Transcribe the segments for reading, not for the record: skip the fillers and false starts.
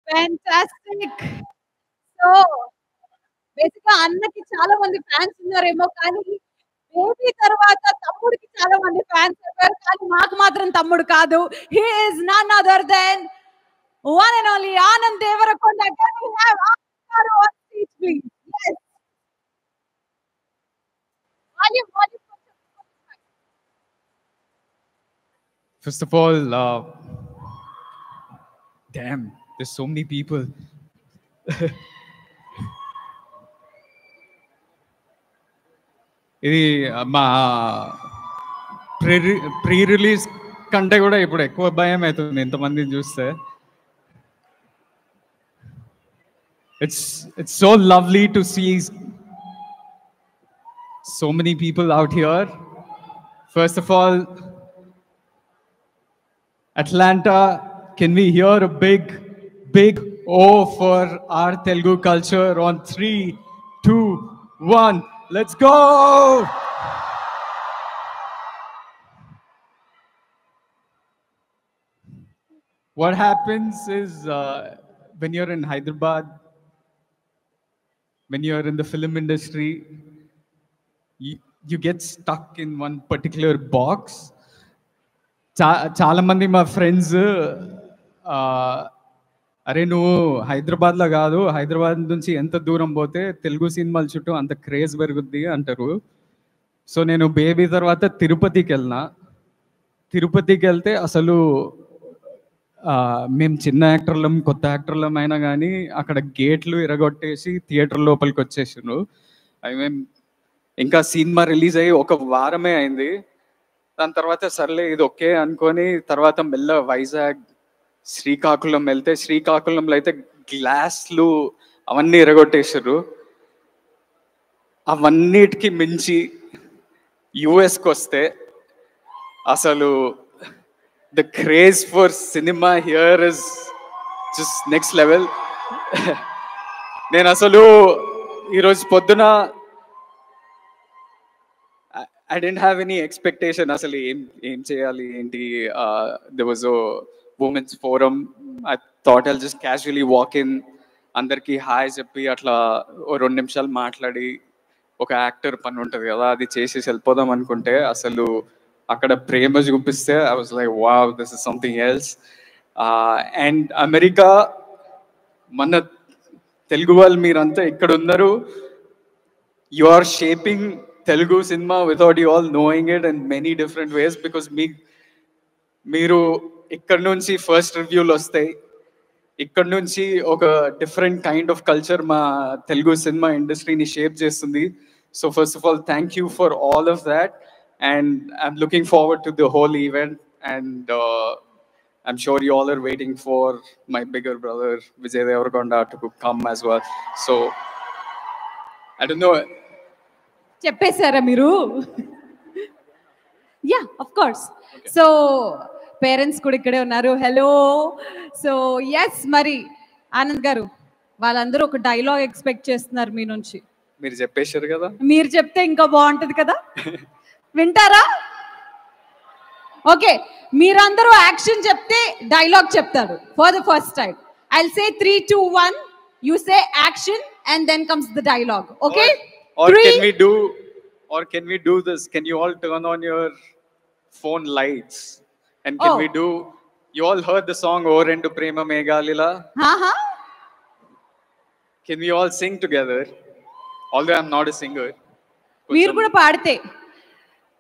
Fantastic. So, బేసిక్‌గా అన్నకి చాలా మంది ఫ్యాన్స్ ఉన్నారేమో కానీ, బేబీ తర్వాత తమ్ముడికి చాలా మంది ఫ్యాన్స్ అయిపోయారు. కానీ మాకు మాత్రం తమ్ముడు కాదు. He is none other than one and only Anand Devarakonda. Can we have Anand garu on stage please? Yes. Volume కొంచెం. First of all, damn, there's so many people. ఇది మా ప్రీ రిలీజ్ కంటే కూడా ఇప్పుడు ఎక్కువ భయం అవుతుంది ఇంతమందిని చూస్తే. It's so lovely to see so many people out here. First of all, Atlanta, can we hear a big O for our Telugu culture on 3, 2, 1. Let's go! What happens is when you're in Hyderabad, when you're in the film industry, you get stuck in one particular box. చాలా మంది మా friends అరే నువ్వు హైదరాబాద్లో కాదు, హైదరాబాద్ నుంచి ఎంత దూరం పోతే తెలుగు సినిమాల చుట్టూ అంత క్రేజ్ పెరుగుద్ది అంటారు. సో నేను బేబీ తర్వాత తిరుపతికి వెళ్ళినా. తిరుపతికి వెళ్తే అసలు మేము చిన్న యాక్టర్లం కొత్త యాక్టర్లం అయినా కానీ అక్కడ గేట్లు ఎరగొట్టేసి థియేటర్ లోపలికి వచ్చేసారు. ఐ మీన్ ఇంకా సినిమా రిలీజ్ అయ్యి ఒక వారమే అయింది. దాని తర్వాత సర్లే ఇది ఓకే అనుకొని తర్వాత మెల్ల వైజాగ్ శ్రీకాకుళం వెళ్తే శ్రీకాకుళంలో అయితే గ్లాస్లు అవన్నీ ఎరగొట్టేసారు. అవన్నిటికి మించి యుఎస్కి వస్తే అసలు the craze for cinema here is just next level. నేను అసలు ఈరోజు పొద్దున I didn't have any expectation అసలు ఏం చేయాలి ఏంటి. there was a women's forum. I thought I'll just casually walk in, అందరికి హాయ్ చెప్పి అట్లా 2 నిమిషాలు మాట్లాడి ఒక యాక్టర్ పని ఉంటుంది కదా అది చేసేసి వెళ్ళిపోదాం అనుకుంటే అసలు అక్కడ ప్రేమ చూపిస్తే I was like wow, this is something else. And America మన తెలుగు వాళ్ళు మీరంతా ఇక్కడ ఉన్నారు. You are shaping Telugu cinema without you all knowing it in many different ways because మీరు ఇక్కడ నుంచి ఫస్ట్ రివ్యూలు వస్తాయి. ఇక్కడ నుంచి ఒక డిఫరెంట్ కైండ్ ఆఫ్ కల్చర్ మా తెలుగు సినిమా ఇండస్ట్రీని షేప్ చేస్తుంది. So first of all thank you for all of that and I'm looking forward to the whole event and I'm sure you all are waiting for my bigger brother Vijay Devarakonda to come as well. So I don't know. చెప్పేశారా మీరు? Yeah of course. So parents కూడా ఇక్కడే ఉన్నారు. Hello. So yes, మరి ఆనంద్ గారు వాళ్ళందరూ ఒక dialogue expect చేస్తున్నారు మీ నుంచి. మీరు చెప్పేశారు కదా, మీరు చెప్తే ఇంకా బాగుంటది కదా. వింటారా? ఓకే, మీరందరూ యాక్షన్ చెప్తే డైలాగ్ చెప్తారు for the first time. I'll say 3, 2, 1. You say action and then comes the dialogue. Okay? Or can we do this? Can you all turn on your phone lights? And can we do, you all heard the song O Rendu Prema Meghalila? Can we all sing together? Although I'm not a singer. మీరు కూడా పాడితే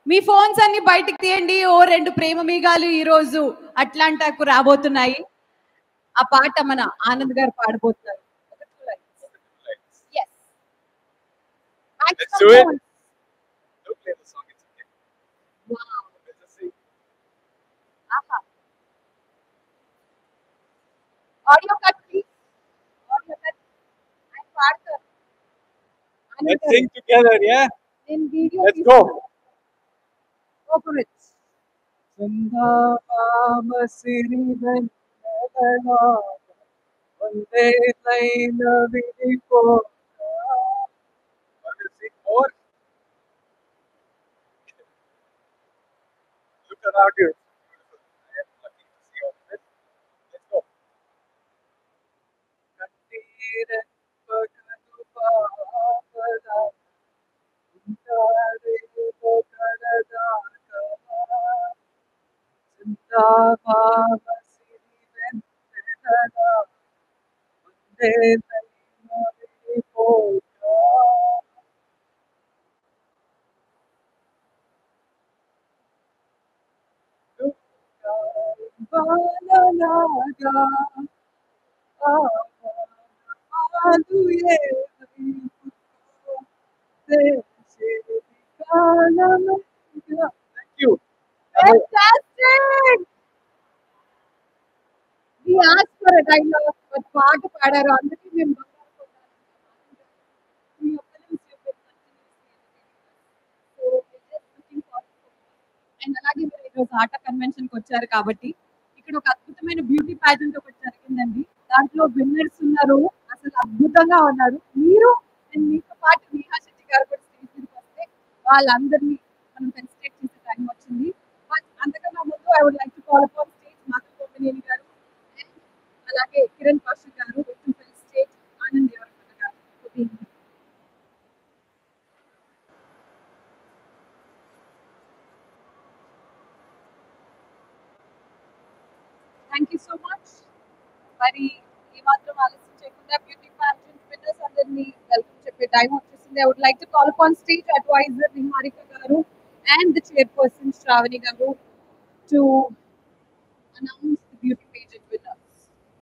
మీ phones అన్ని బయటికి తీయండి. ఓ 2 ప్రేమ మేఘాలు ఈ రోజు అట్లాంటాకు రాబోతున్నాయి. ఆ పాట మన ఆనంద్ గారు పాడబోతున్నారు. Let's do it. Don't play the song. It's okay. Wow. Let's sing. Audio cut, please. Audio cut. I'm పాడతాను. Let's sing together, yeah? In video. Let's go. Go for it. Sandama sirivan nadala vande laina vidipo. Or look around you. I am lucky to see all this. Let's go. Thank you. Fantastic! We asked for a dialogue, but పాట పాడారు అందుకే మేము మీ యొక్క నుంచి so just looking forward to it. And అలాగే మీరు ఈరోజు ఆట కన్వెన్షన్ కి వచ్చారు కాబట్టి ఇక్కడ ఒక అద్భుతమైన బ్యూటీ ప్యాజెంట్ ఒకటి జరిగిందండి. దాంట్లో విన్నర్స్ ఉన్నారు, అసలు అద్భుతంగా ఉన్నారు. మీరు అండ్ మీతో పాటు నేహా శెట్టి గారు కూడా స్టేజ్ మీదకి వస్తే వాళ్ళందరినీ మనం ఫెలిసిటేట్ చేసే టైం వచ్చింది. బట్ అంతకన్నా ముందు I would like to call upon stage Madhav Komineni గారు and అలాగే కిరణ్ కౌశిక్ గారు టు ఫెలిసిటేట్ ఆనంద్ దేవరకొండ గారు for being here. Thank you so much. మరి ఈ మాత్రం ఆలస్యం చేయకుండా బ్యూటీ ప్యాజెంట్ విన్నర్స్ అందరినీ వెల్కమ్ చెప్పే టైం వచ్చేసింది. I would like to call upon stage advisor Niharika గారు అండ్ ద చైర్పర్సన్ శ్రావణి గారు to announce the beauty pageant winner.